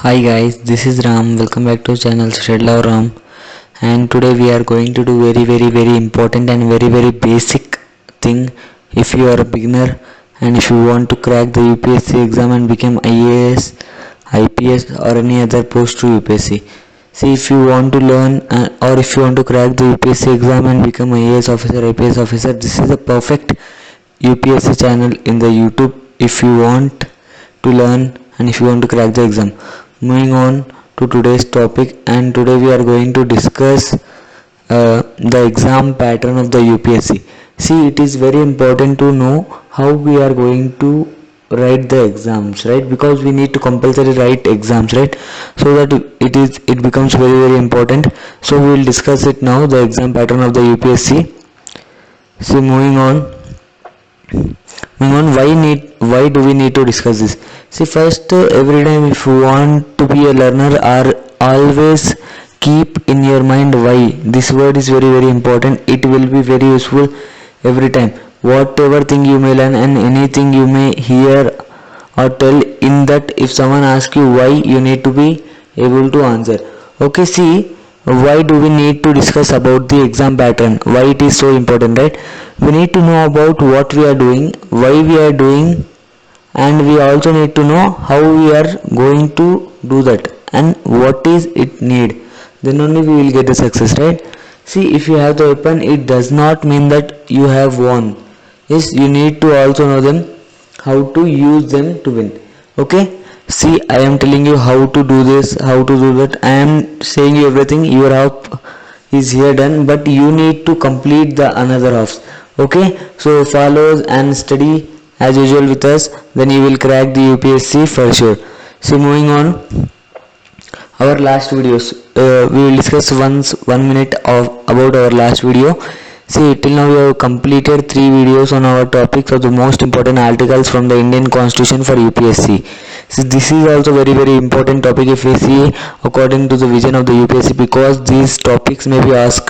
Hi guys, this is Ram. Welcome back to channel Shedlaw Ram. And today we are going to do very important and very basic thing. If you are a beginner and if you want to crack the UPSC exam and become IAS, IPS or any other post to UPSC. See, if you want to learn or if you want to crack the UPSC exam and become IAS officer, IPS officer, this is a perfect UPSC channel in the YouTube if you want to learn and if you want to crack the exam. Moving on to today's topic, and today we are going to discuss the exam pattern of the UPSC. See, it is very important to know how we are going to write the exams, right? Because we need to compulsory write exams, right? So that it becomes very important. So we will discuss it now, the exam pattern of the UPSC. See, moving on, why do we need to discuss this? See, first, every time if you want to be a learner, always keep in your mind why. This word is very important. It will be very useful every time. Whatever thing you may learn and anything you may hear or tell, in that if someone asks you why, you need to be able to answer. Okay, see, why do we need to discuss about the exam pattern? Why it is so important, right? We need to know about what we are doing, why we are doing, and we also need to know how we are going to do that and what is it need. Then only we will get the success, right? See, if you have the weapon, it does not mean that you have won. Yes, you need to also know them, how to use them to win. Okay, see, I am telling you how to do this, how to do that. I am saying you everything. Your half is here done, but you need to complete the another half. Okay, so follow and study as usual with us, then you will crack the UPSC for sure. So moving on, our last videos, we will discuss once 1 minute of about our last video. See, till now we have completed 3 videos on our topics of the most important articles from the Indian Constitution for UPSC. So this is also very important topic if we see according to the vision of the UPSC, because these topics may be asked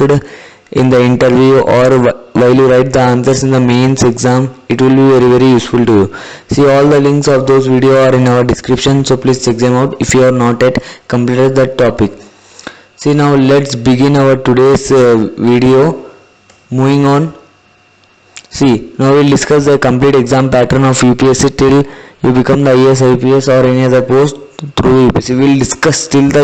in the interview or while you write the answers in the mains exam. It will be very useful to you. See, all the links of those videos are in our description, so please check them out if you are not yet completed that topic. See, now let's begin our today's video. Moving on, see, now we'll discuss the complete exam pattern of UPSC till you become the IAS, IPS or any other post through UPSC. We'll discuss till the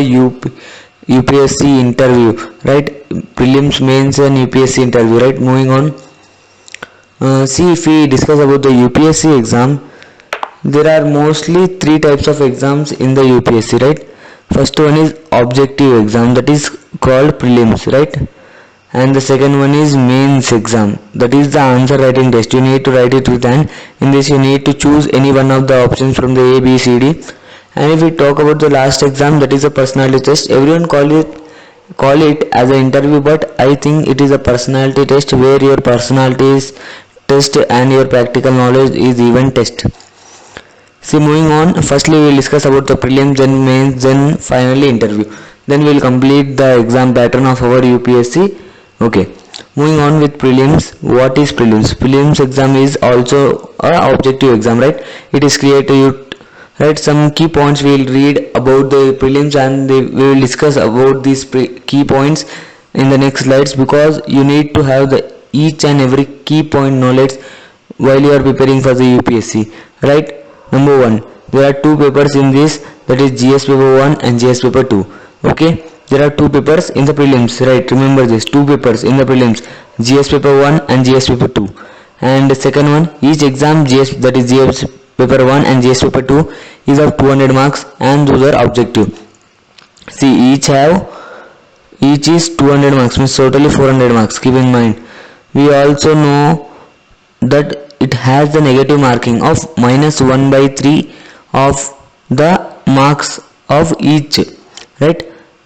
UPSC interview, right? Prelims, mains and UPSC interview, right? Moving on, see, if we discuss about the UPSC exam, there are mostly 3 types of exams in the UPSC, right? First one is objective exam, that is called prelims, right? And the second one is mains exam, that is the answer writing test. You need to write it with hand. In this you need to choose any one of the options from the A, B, C, D. And if we talk about the last exam, that is a personality test. Everyone call it as an interview, but I think it is a personality test where your personality is test and your practical knowledge is even test. See, moving on, firstly we will discuss about the prelims, then mains, then finally interview. Then we will complete the exam pattern of our UPSC. Okay, moving on with prelims. What is prelims? Prelims exam is also a objective exam, right? It is created, right? Some key points we will read about the prelims and we will discuss about these key points in the next slides, because you need to have the each and every key point knowledge while you are preparing for the UPSC, right? Number 1, there are 2 papers in this, that is GS paper 1 and GS paper 2. Okay, there are 2 papers in the prelims, right? Remember this, 2 papers in the prelims, GS paper 1 and GS paper 2. And the second one, each exam GS, that is GS paper 1 and GS paper 2 is of 200 marks and those are objective. See, each is 200 marks, means totally 400 marks. Keep in mind, we also know that it has the negative marking of -1/3 of the marks of each, right?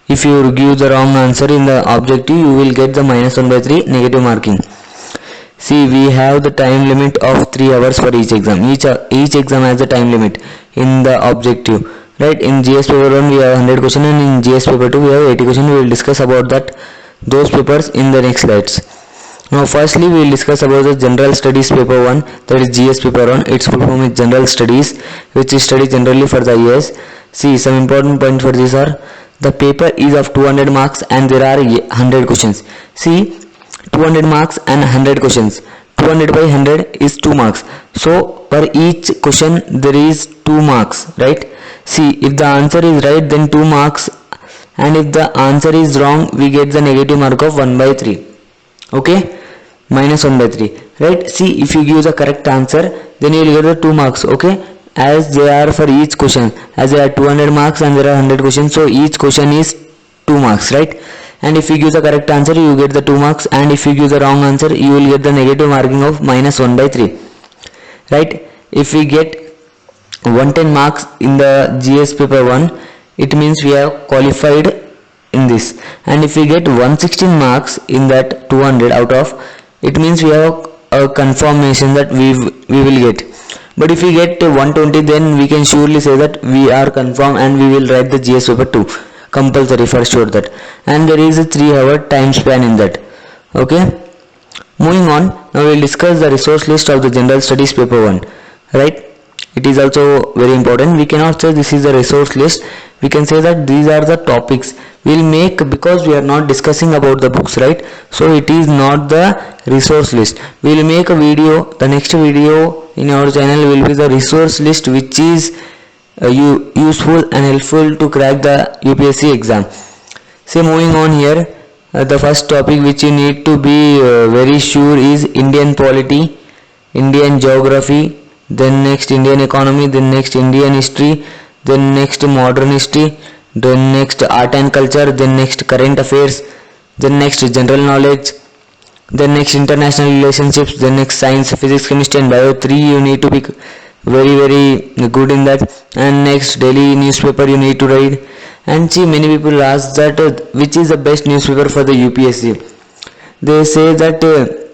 If you give the wrong answer in the objective, you will get the -1/3 negative marking. See, we have the time limit of 3 hours for each exam. Each exam has a time limit in the objective, right? In GS paper 1 we have 100 questions and in GS paper 2 we have 80 questions. We will discuss about those papers in the next slides. Now firstly we will discuss about the general studies paper 1, that is GS paper 1. Its full form is general studies, which is studied generally for the years. See, some important points for this are, the paper is of 200 marks and there are 100 questions. See, 200 marks and 100 questions. 200 by 100 is 2 marks. So per each question there is 2 marks, right? See, if the answer is right, then 2 marks, and if the answer is wrong, we get the negative mark of 1 by 3. Okay, minus 1 by 3, right? See, if you give the correct answer, then you will get the 2 marks. Okay, as they are for each question, as there are 200 marks and there are 100 questions, so each question is 2 marks, right? And if you give the correct answer, you get the 2 marks, and if you give the wrong answer, you will get the negative marking of minus 1 by 3, right? If we get 110 marks in the GS paper 1, it means we have qualified in this, and if we get 116 marks in that 200 out of, it means we have a confirmation that we will get. But if we get 120, then we can surely say that we are confirmed and we will write the GS paper 2 compulsory, for sure that. And there is a 3-hour time span in that. Okay, moving on, now we will discuss the resource list of the general studies paper 1, right? It is also very important. We cannot say this is the resource list, we can say that these are the topics we will make, because we are not discussing about the books, right? So it is not the resource list. We will make a video, the next video in our channel will be the resource list, which is useful and helpful to crack the UPSC exam. So moving on here, the first topic which you need to be very sure is Indian polity, Indian geography, then next Indian economy, then next Indian history, then next modern history, then next art and culture, then next current affairs, then next general knowledge, then next international relationships, then next science, physics, chemistry and bio. 3 you need to be very good in that, and next daily newspaper you need to read. And see, many people ask that which is the best newspaper for the UPSC. They say that the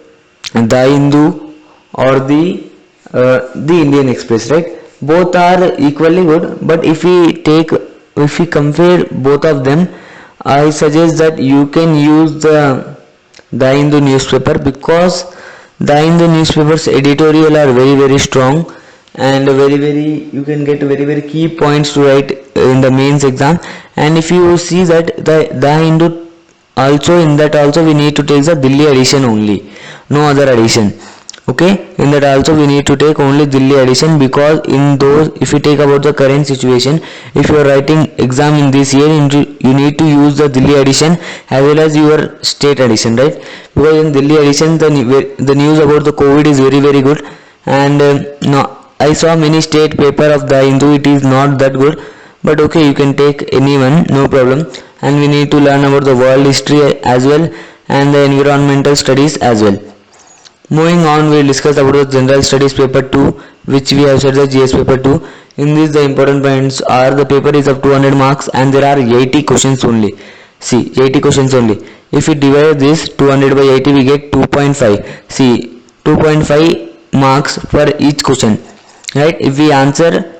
Hindu or the Indian Express, right? Both are equally good, but if we compare both of them, I suggest that you can use the Hindu newspaper, because the Hindu newspaper's editorial are very strong, and you can get very key points to write in the mains exam. And if you see that the Hindu also, in that also we need to take the Delhi edition only, no other edition. Okay, in that also we need to take only Delhi edition, because in those, if you take about the current situation, if you are writing exam in this year, you need to use the Delhi edition as well as your state edition, right? Because in Delhi edition the news about the COVID is very good, and no, I saw many state paper of the Hindu, it is not that good, but okay, you can take anyone, no problem. And we need to learn about the world history as well, and the environmental studies as well. Moving on, we will discuss about the general studies paper 2, which we have said the GS paper 2. In this, the important points are, the paper is of 200 marks and there are 80 questions only. See, 80 questions only. If we divide this 200 by 80, we get 2.5. See, 2.5 marks for each question, right? If we answer,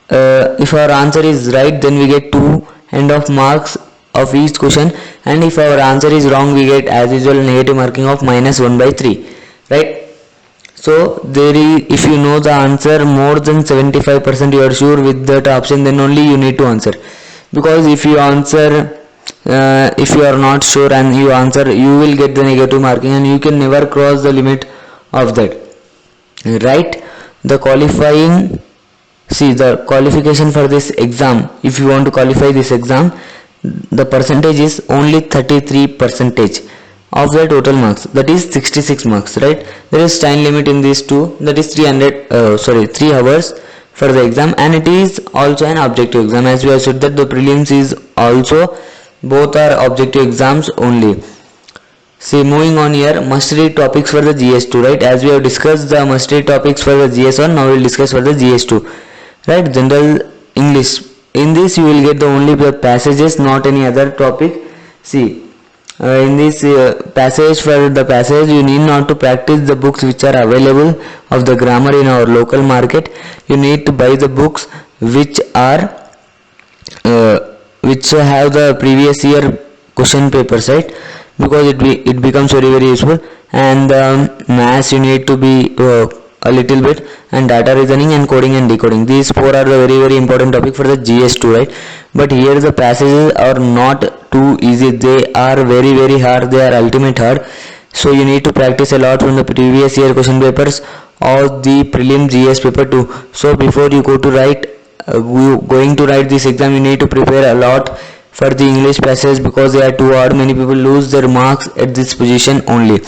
if our answer is right, then we get 2 end of marks of each question, and if our answer is wrong, we get as usual negative marking of minus 1 by 3. Right? So there is, if you know the answer more than 75%, you are sure with that option, then only you need to answer. Because if you answer, if you are not sure and you answer, you will get the negative marking, and you can never cross the limit of that. Right? The qualifying, see, the qualification for this exam, if you want to qualify this exam, the percentage is only 33% of the total marks, that is 66 marks, right? There is time limit in these two, that is 3 hours for the exam, and it is also an objective exam, as we have said that the prelims is also, both are objective exams only. See, moving on here, must read topics for the GS2, right? As we have discussed the must read topics for the GS1, now we will discuss for the GS2, right? General English, in this you will get the only passages, not any other topic. See, in this passage, you need not to practice the books which are available of the grammar in our local market. You need to buy the books which are which have the previous year question papers, right? Because it becomes very useful. And maths, you need to be a little bit, and data reasoning and coding and decoding. These four are the very important topic for the GS2, right? But here the passages are not too easy. They are very hard. They are ultimate hard. So you need to practice a lot from the previous year question papers or the prelim GS paper 2. So before you go to write going to write this exam, you need to prepare a lot for the English passage because they are too hard. Many people lose their marks at this position only.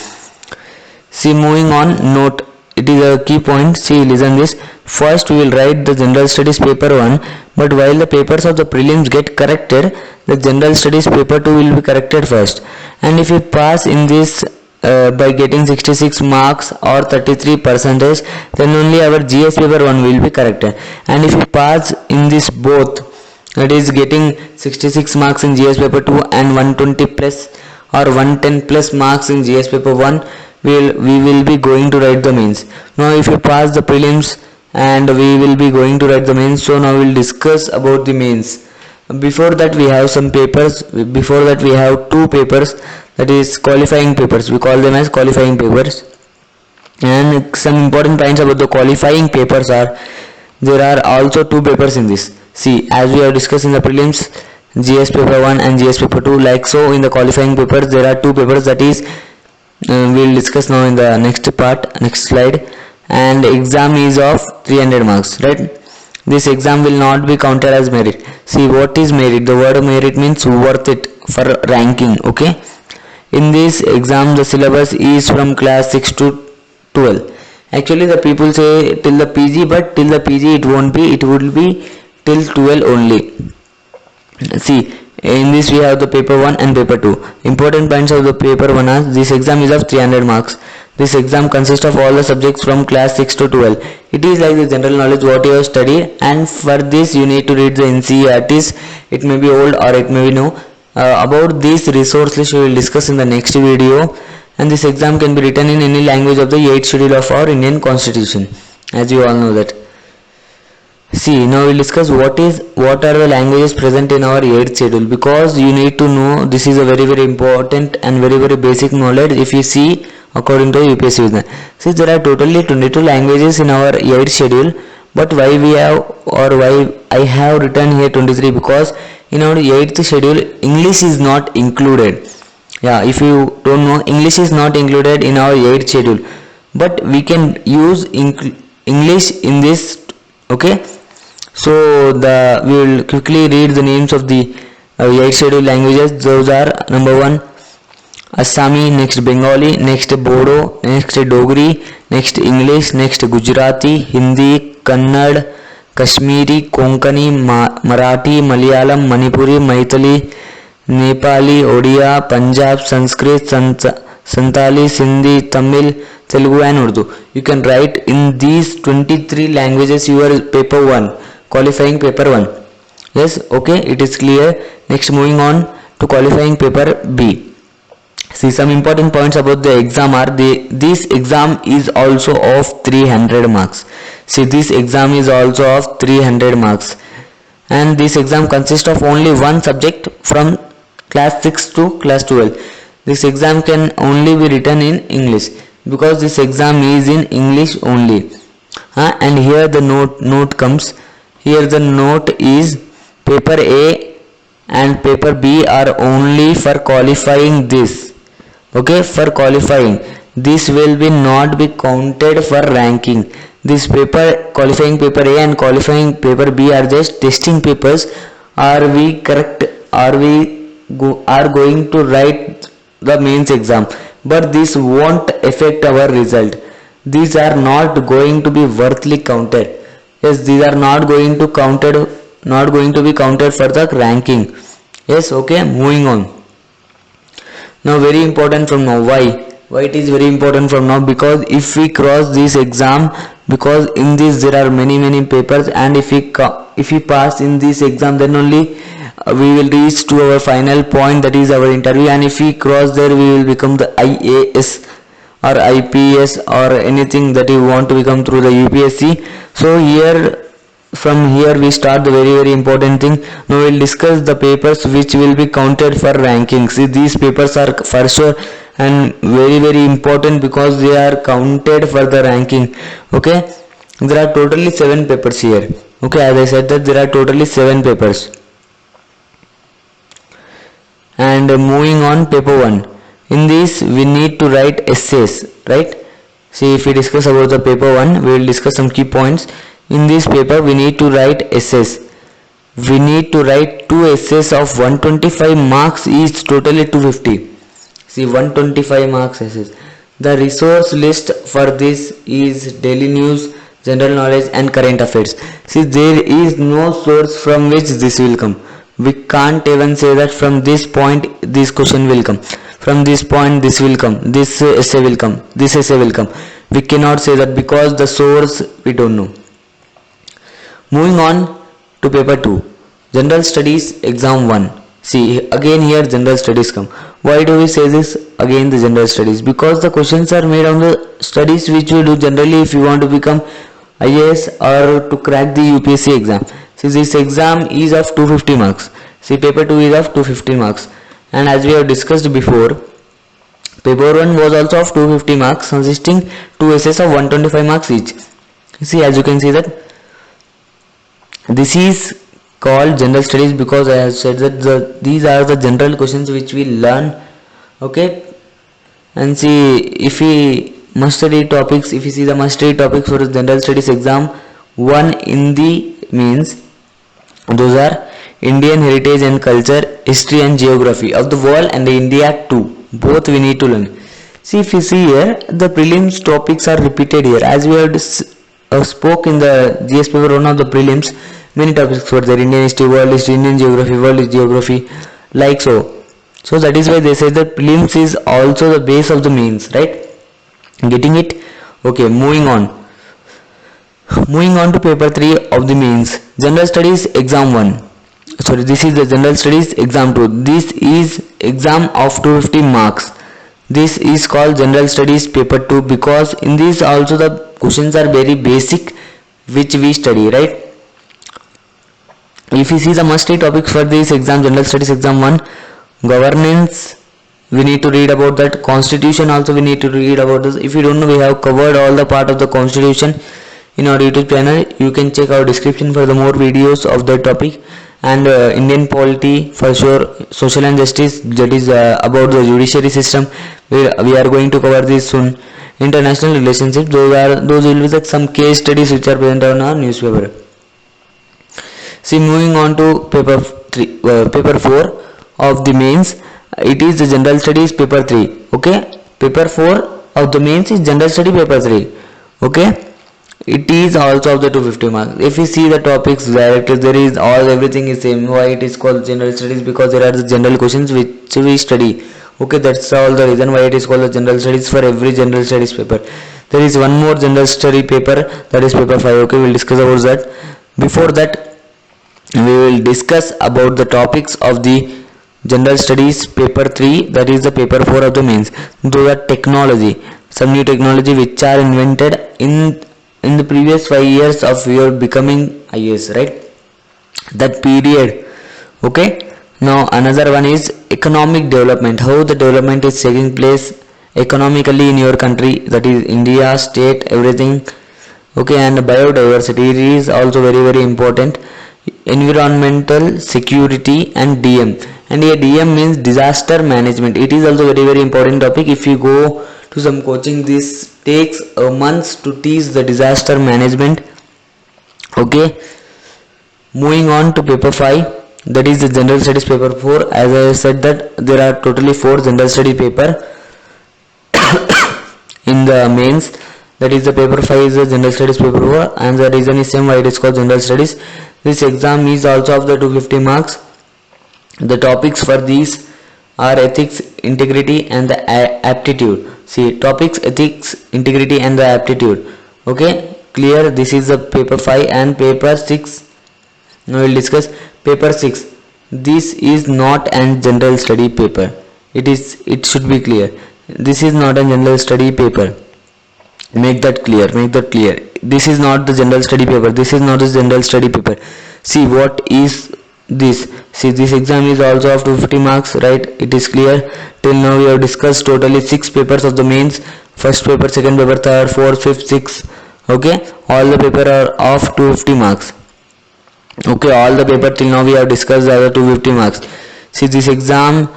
See, moving on, note, it is a key point. See, listen this. First we will write the general studies paper 1, but while the papers of the prelims get corrected, the general studies paper 2 will be corrected first. And if you pass in this by getting 66 marks or 33 percentage, then only our GS paper 1 will be corrected. And if you pass in this both, that is getting 66 marks in GS paper 2 and 120 plus or 110 plus marks in GS paper 1, we will be going to write the mains. Now if you pass the prelims and we will be going to write the mains, so now we will discuss about the mains. Before that we have some papers. Before that we have two papers, that is qualifying papers. We call them as qualifying papers. And some important points about the qualifying papers are, there are also two papers in this. See, as we have discussed in the prelims, GS paper 1 and GS paper 2, like so in the qualifying papers there are two papers, that is we will discuss now in the next part, next slide. And exam is of 300 marks, right? This exam will not be counted as merit. See, what is merit? The word merit means worth it for ranking, okay? In this exam the syllabus is from class 6 to 12. Actually the people say till the PG, but till the PG it won't be, it would be till 12 only. See, in this we have the paper 1 and paper 2. Important points of the paper 1 are, this exam is of 300 marks. This exam consists of all the subjects from class 6 to 12. It is like the general knowledge what you have studied, and for this you need to read the NCERTs. It may be old or it may be new. About this resource list we will discuss in the next video. And this exam can be written in any language of the 8th schedule of our Indian Constitution, as you all know that. See, now we will discuss what are the languages present in our 8th schedule, because you need to know, this is a very important and very basic knowledge if you see according to UPSC Vision. See, there are totally 22 languages in our 8th schedule, but why we have, or why I have written here 23, because in our 8th schedule English is not included. Yeah, if you don't know, English is not included in our 8th schedule, but we can use English in this, okay? So we will quickly read the names of the 8th schedule languages. Those are, number 1 Assami, next Bengali, next Bodo, next Dogri, next English, next Gujarati, Hindi, Kannada, Kashmiri, Konkani, Marathi, Malayalam, Manipuri, Maithili, Nepali, Odia, Punjab, Sanskrit, Santali, Sindhi, Tamil, Telugu and Urdu. You can write in these 23 languages your paper 1, qualifying paper 1. Yes, okay, it is clear. Next, moving on to qualifying paper B. See, some important points about the exam are, this exam is also of 300 marks. See, this exam is also of 300 marks. And this exam consists of only one subject from class 6 to class 12. This exam can only be written in English, because this exam is in English only. And here the note comes. Here the note is, paper A and paper B are only for qualifying this. Okay, for qualifying. This will be not be counted for ranking. This paper, qualifying paper A and qualifying paper B, are just testing papers. Are we correct? Are going to write the mains exam? But this won't affect our result. These are not going to be worthily counted. Yes, these are not going to be counted for the ranking. Yes, okay, moving on. Now very important from now. Why it is very important from now? Because if we cross this exam, because in this there are many papers, and if we pass in this exam, then only we will reach to our final point, that is our interview. And if we cross there, we will become the IAS or IPS or anything that you want to become through the UPSC. So from here we start the very important thing. Now we will discuss the papers which will be counted for ranking. See, these papers are for sure and very important because they are counted for the ranking. Okay, there are totally 7 papers here. Okay, as I said that there are totally 7 papers. And moving on, paper 1. In this we need to write essays, right? See, if we discuss about the paper 1, we will discuss some key points. In this paper we need to write essays. We need to write 2 essays of 125 marks each, totally 250. See, 125 marks essays. The resource list for this is daily news, general knowledge and current affairs. See, there is no source from which this will come. We can't even say that from this point this question will come, from this point this will come, this essay will come, this essay will come. We cannot say that because the source we don't know. Moving on to paper 2, general studies exam 1. See, again here general studies come. Why do we say this again, the general studies? Because the questions are made on the studies which we do generally if you want to become IAS or to crack the UPSC exam. See, this exam is of 250 marks. See, paper 2 is of 250 marks. And as we have discussed before, paper 1 was also of 250 marks, consisting 2 essays of 125 marks each. See, as you can see that this is called general studies because I have said that these are the general questions which we learn. Okay, and see, if we must study topics, if you see the must study topics for the general studies exam 1 in the means, those are Indian heritage and culture, history and geography of the world, and the India too. Both we need to learn. See, if you see here, the prelims topics are repeated here. As we have spoke in the GS paper 1 of the prelims, many topics were there: Indian history, world history, Indian geography, world geography, like so. So that is why they say that prelims is also the base of the mains, right? Getting it? Okay, moving on. Moving on to paper 3 of the mains, general studies exam 1. Sorry, this is the general studies exam 2. This is exam of 250 marks. This is called general studies paper 2 because in this also the questions are very basic which we study, right? If you see the must study topics for this exam, general studies exam 1, governance, we need to read about that. Constitution also we need to read about this. If you don't know, we have covered all the part of the constitution in our YouTube channel. You can check our description for the more videos of that topic. And Indian polity for sure, social and justice, that is about the judiciary system. We are going to cover this soon. International relationships, those will be like some case studies which are present on our newspaper. See, moving on to paper 4 of the mains, it is the general studies paper 3. Okay, paper 4 of the mains is general study paper 3. Okay, it is also of the 250 marks. If you see the topics directly, there is everything is same. Why it is called general studies? Because there are the general questions which we study. Okay, that's all the reason why it is called the general studies for every general studies paper. There is one more general study paper, that is paper 5. Okay, we'll discuss about that. Before that, we will discuss about the topics of the general studies paper 3, that is the paper 4 of the mains. Those are technology, some new technology which are invented in the previous 5 years of your becoming IAS, right? That period. Okay, now another one is economic development, how the development is taking place economically in your country, that is India, state, everything. Okay, and biodiversity, it is also very important. Environmental security and DM, and here DM means disaster management. It is also very important topic. If you go to some coaching, this takes months to teach the disaster management. Okay, moving on to paper 5, that is the general studies paper 4. As I said that there are totally 4 general study paper in the mains. That is the paper 5 is the general studies paper 4, and the reason is same why it is called general studies. This exam is also of the 250 marks. The topics for these are ethics, integrity and the aptitude. See, topics, ethics, integrity and the aptitude. Okay, clear? This is the paper 5 and paper 6. Now we will discuss paper 6. This is not a general study paper. It should be clear. This is not a general study paper. Make that clear. This is not the general study paper. This is not the general study paper. See, what is this. See, this exam is also of 250 marks, right? It is clear. Till now we have discussed totally 6 papers of the mains. First paper, second paper, third, fourth, fifth, sixth. Okay, all the paper are of 250 marks. Okay, all the paper till now we have discussed are 250 marks. See, this exam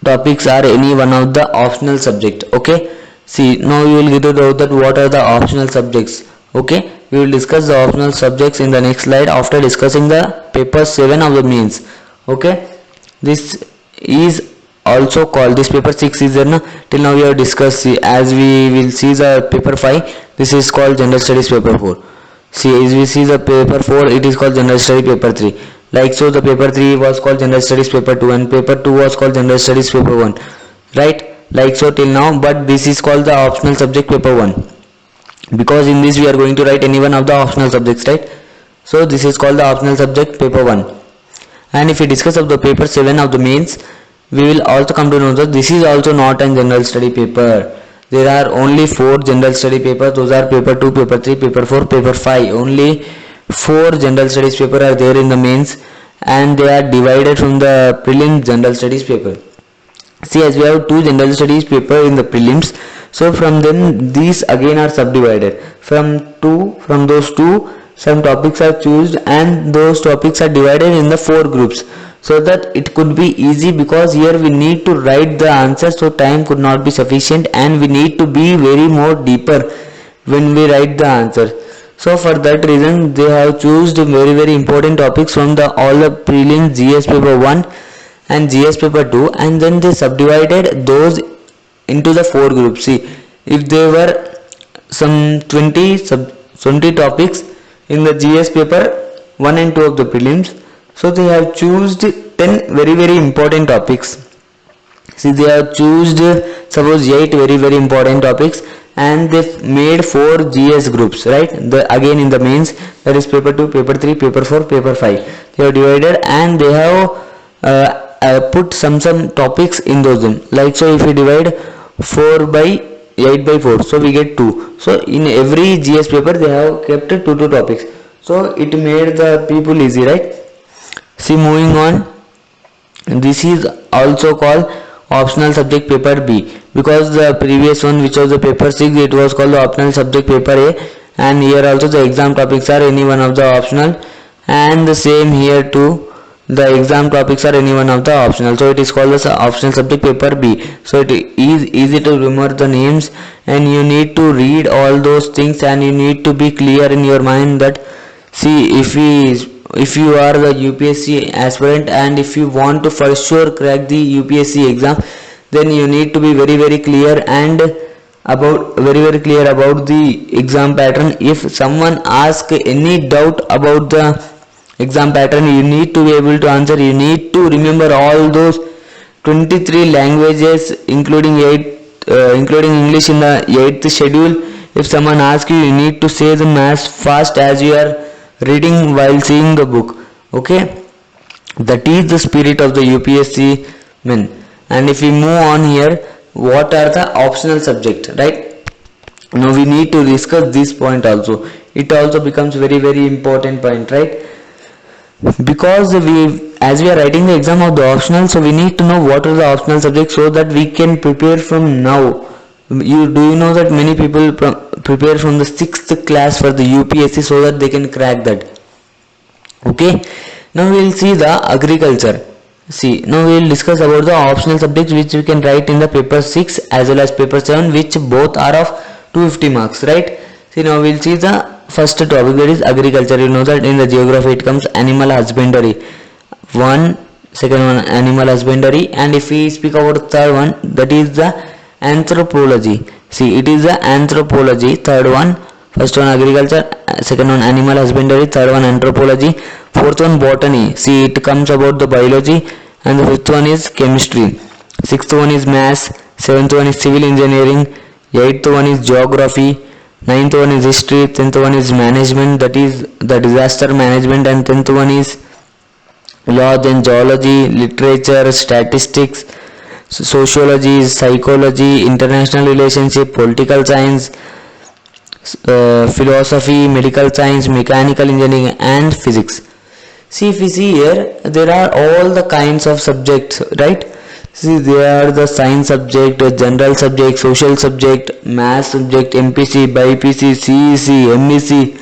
topics are any one of the optional subject. Okay, see, now you will get to know that what are the optional subjects. Okay, we will discuss the optional subjects in the next slide after discussing the paper 7 of the mains. Okay, this is also called, this paper 6 is there na, till now we have discussed. See, as we will see the paper 5, this is called general studies paper 4. See, as we see the paper 4, it is called general study paper 3. Like so, the paper 3 was called general studies paper 2 and paper 2 was called general studies paper 1. Right? Like so till now, but this is called the optional subject paper 1. Because in this we are going to write any one of the optional subjects, right? So this is called the optional subject paper 1. And if we discuss of the paper 7 of the mains, we will also come to know that this is also not a general study paper. There are only 4 general study papers. Those are paper 2, paper 3, paper 4, paper 5. Only 4 general studies paper are there in the mains, and they are divided from the prelims general studies paper. See, as we have 2 general studies paper in the prelims, so from them these again are subdivided. From those 2 some topics are chosen and those topics are divided in the 4 groups, so that it could be easy, because here we need to write the answer, so time could not be sufficient and we need to be very more deeper when we write the answer. So for that reason they have chosen very important topics from the all the prelims GS paper 1 and GS paper 2, and then they subdivided those into the 4 groups. See, if there were some 20 topics in the GS paper 1 and 2 of the prelims, so they have chosen 10 very important topics. See, they have chosen suppose 8 very important topics, and they made 4 GS groups, right? Again in the mains, that is paper 2, paper 3, paper 4, paper 5. They have divided and they have put some topics in those them. Like so, if we divide 4 by 8 by 4, so we get 2. So in every GS paper they have kept 2 topics. So it made the people easy, right? See, moving on, this is also called optional subject paper B, because the previous one, which was the paper 6, it was called the optional subject paper A, and here also the exam topics are any one of the optional, and the same here too, the exam topics are any one of the optional, so it is called the optional subject paper B. So it is easy to remember the names, and you need to read all those things, and you need to be clear in your mind that, see, if you are the UPSC aspirant and if you want to for sure crack the UPSC exam, then you need to be very clear and about the exam pattern. If someone asks any doubt about the exam pattern, you need to be able to answer. You need to remember all those 23 languages, including English in the 8th schedule. If someone asks you, you need to say them as fast as you are reading while seeing the book. Okay, that is the spirit of the UPSC men. And if we move on here, what are the optional subjects, right? Now we need to discuss this point also. It also becomes very important point, right? Because as we are writing the exam of the optional, so we need to know what are the optional subjects, so that we can prepare from now. Do you know that many people prepare from the 6th class for the UPSC, so that they can crack that. Okay, now we will see the agriculture. See, now we will discuss about the optional subjects which we can write in the paper 6 as well as paper 7, which both are of 250 marks, right? See, now we will see the first topic, that is agriculture. You know that in the geography it comes animal husbandry. Second one animal husbandry, and if we speak about the third one, that is the anthropology. See, it is the anthropology. Third one, first one agriculture, second one animal husbandry, third one anthropology, fourth one botany. See, it comes about the biology, and the fifth one is chemistry, sixth one is maths, seventh one is civil engineering, eighth one is geography, ninth one is history, 10th one is management, that is the disaster management, and 10th one is law, then zoology, literature, statistics, sociology, psychology, international relationship, political science, philosophy, medical science, mechanical engineering, and physics. See, if we see here, there are all the kinds of subjects, right? See, there are the science subject, general subject, social subject, math subject, MPC, BIPC, CEC, MEC,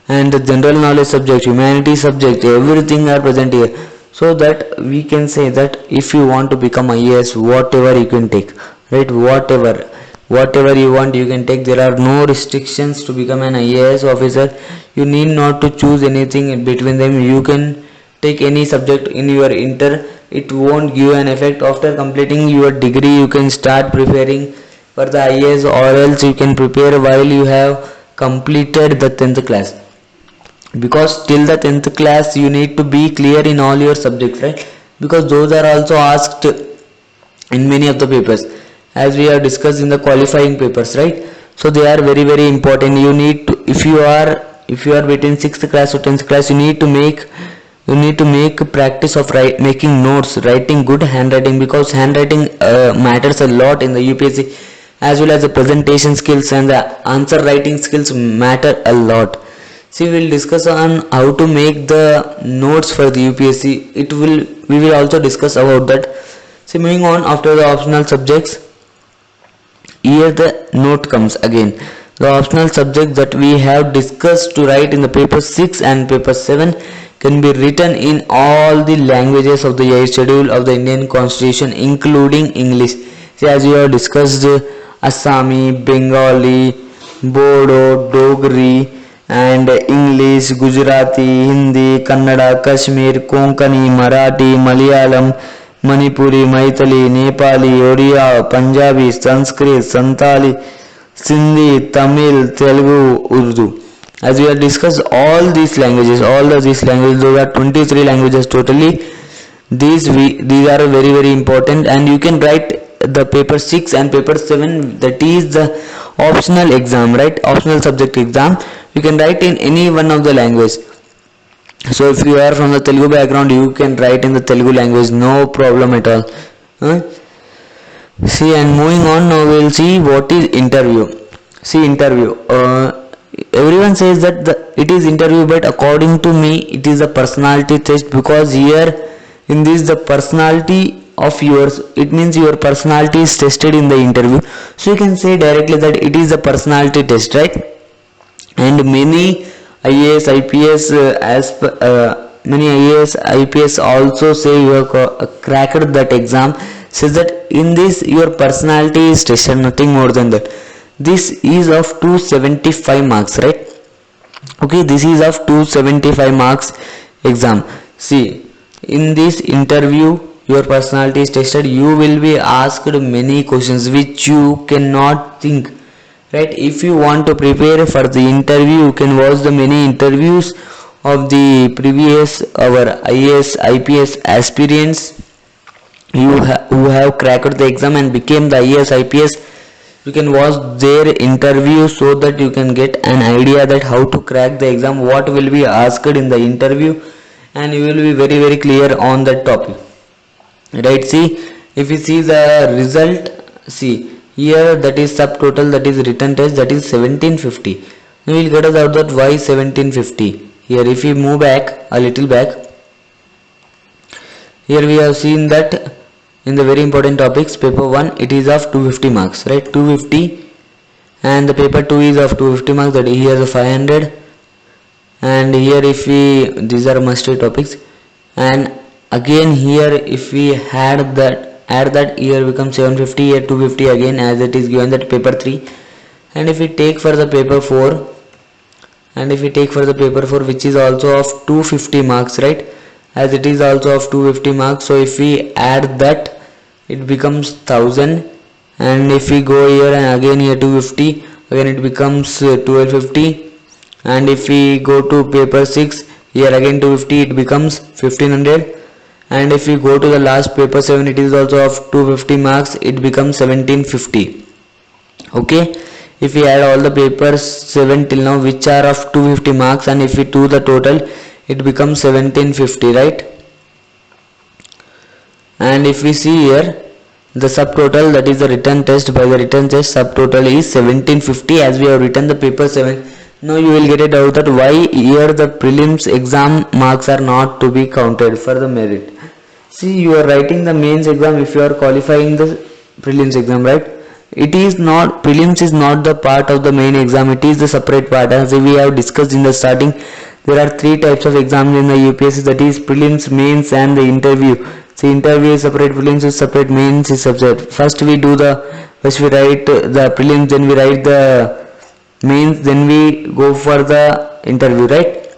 and the general knowledge subject, humanity subject, everything are present here. So that we can say that if you want to become IAS, whatever you can take, right? Whatever you want you can take. There are no restrictions to become an IAS officer. You need not to choose anything in between them. You can take any subject in your inter. It won't give an effect. After completing your degree you can start preparing for the IAS, or else you can prepare while you have completed the 10th class, because till the 10th class you need to be clear in all your subjects, right? Because those are also asked in many of the papers, as we have discussed in the qualifying papers, right? So they are very very important. You need to, if you are between 6th class to 10th class, you need to make practice of making notes, writing good handwriting, because handwriting matters a lot in the UPSC, as well as the presentation skills and the answer writing skills matter a lot. See, we will discuss on how to make the notes for the UPSC. We will also discuss about that. See, moving on, after the optional subjects, here the note comes again. The optional subject that we have discussed to write in the paper 6 and paper 7 can be written in all the languages of the 8th schedule of the Indian Constitution, including English. See, as we have discussed, Assami, Bengali, Bodo, Dogri, and English, Gujarati, Hindi, Kannada, Kashmir, Konkani, Marathi, Malayalam, Manipuri, Maithili, Nepali, Oriya, Punjabi, Sanskrit, Santali, Sindhi, Tamil, Telugu, Urdu. As we have discussed all these languages, those are 23 languages totally. These are very very important, and you can write the paper 6 and paper 7, that is the optional exam, right? Optional subject exam. You can write in any one of the language. So if you are from the Telugu background, you can write in the Telugu language, no problem at all. See, and moving on, now we will see what is interview. See, interview. Everyone says that it is interview, but according to me it is a personality test, because here in this the personality of yours, it means your personality is tested in the interview. So you can say directly that it is a personality test, right? And many IAS, IPS, many IAS, IPS also say you have cracked that exam, says that in this your personality is tested, nothing more than that. This is of 275 marks, right? Okay, this is of 275 marks exam. See, in this interview your personality is tested. You will be asked many questions which you cannot think, right? If you want to prepare for the interview, you can watch the many interviews of the previous our IAS, IPS aspirants who have cracked the exam and became the IAS, IPS. You can watch their interview so that you can get an idea that how to crack the exam, what will be asked in the interview, and you will be very very clear on that topic, right? See, if you see the result, see here, that is subtotal, that is written test, that is 1750. Now we will get us out that why 1750. Here if we move back a little back, here we have seen that in the very important topics, paper 1 it is of 250 marks, right? 250, and the paper 2 is of 250 marks, that here is 500. And here if we, these are must-read topics, and again here if we add that here becomes 750, here 250 again, as it is given that paper 3. And if we take for the paper 4, which is also of 250 marks, right? As it is also of 250 marks, so if we add that, it becomes 1000. And if we go here and again here 250, again it becomes 1250. And if we go to paper 6, here again 250, it becomes 1500. And if we go to the last paper 7, it is also of 250 marks, it becomes 1750. Okay, if we add all the papers 7 till now which are of 250 marks, and if we do the total, it becomes 1750, right? And if we see here the subtotal, that is the written test, by the written test subtotal is 1750, as we have written the paper 7. Now you will get a doubt that why here the prelims exam marks are not to be counted for the merit. See, you are writing the mains exam if you are qualifying the prelims exam, right? It is not, prelims is not the part of the main exam, it is the separate part. As we have discussed in the starting, there are three types of exams in the UPSC, that is prelims, mains and the interview. See, interview is separate, prelims is separate, mains is separate. First we write the prelims, then we write the mains, then we go for the interview, right?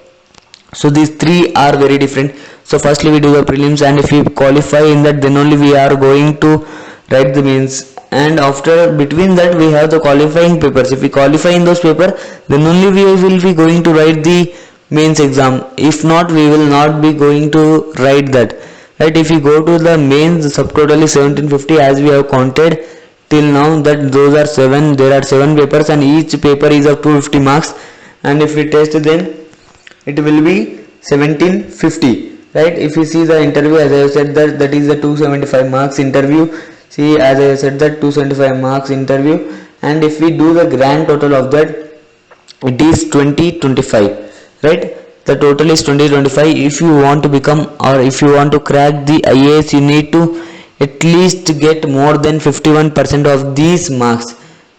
So these three are very different. So firstly we do the prelims, and if we qualify in that, then only we are going to write the mains, and after between that we have the qualifying papers. If we qualify in those papers, then only we will be going to write the mains exam. If not, we will not be going to write that, right? If we go to the mains, the subtotal is 1750 as we have counted till now, that those are there are 7 papers and each paper is of 250 marks, and if we test then it will be 1750, right? If you see the interview, as I said, that is the 275 marks interview. See, as I said, that 275 marks interview, and if we do the grand total of that, it is 2025, right? The total is 2025. If you want to become, or if you want to crack the IAS, you need to at least get more than 51% of these marks,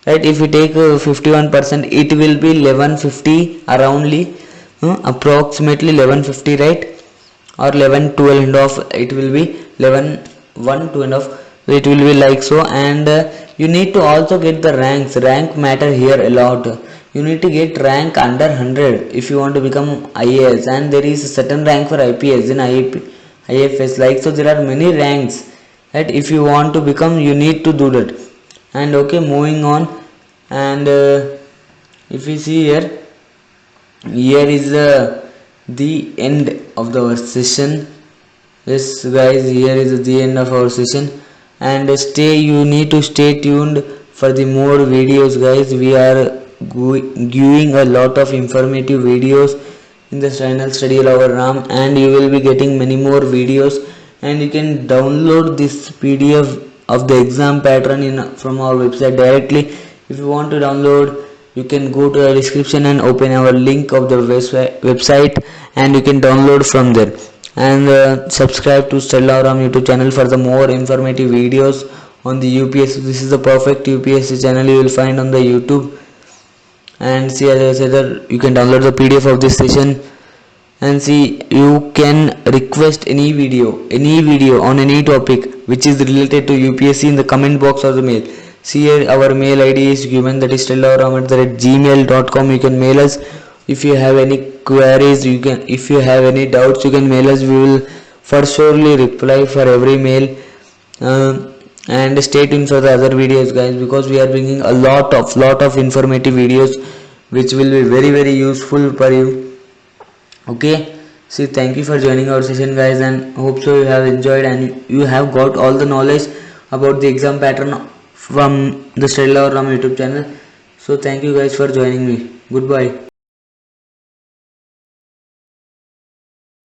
right? If you take 51%, it will be 1150 aroundly, approximately 1150, right? Or 11 12 and off, it will be 11 1 2 and off, it will be like so. And you need to also get the ranks. Rank matter here a lot. You need to get rank under 100 if you want to become IAS, and there is a certain rank for IPS in IFS, like so. There are many ranks, right? If you want to become, you need to do that. And okay, moving on, and if we see here is the end of our session. Yes guys, here is the end of our session, and you need to stay tuned for the more videos, guys. We are giving a lot of informative videos in the channel Study Lover Ram, and you will be getting many more videos, and you can download this PDF of the exam pattern from our website directly. If you want to download, you can go to the description and open our link of the website, and you can download from there. And subscribe to Study Lover Ram YouTube channel for the more informative videos on the UPSC. This is the perfect UPSC channel you will find on the YouTube. And see, as I said, that you can download the PDF of this session, and see, you can request any video on any topic which is related to UPSC in the comment box or the mail. See here, our mail ID is given, that is studyloveram@gmail.com. You can mail us if you have any queries. If you have any doubts, you can mail us. We will for surely reply for every mail. And stay tuned for the other videos, guys, because we are bringing a lot of informative videos which will be very useful for you. Okay, see, thank you for joining our session, guys, and hope so you have enjoyed and you have got all the knowledge about the exam pattern from the Study Lover Ram YouTube channel. So thank you guys for joining me. Goodbye.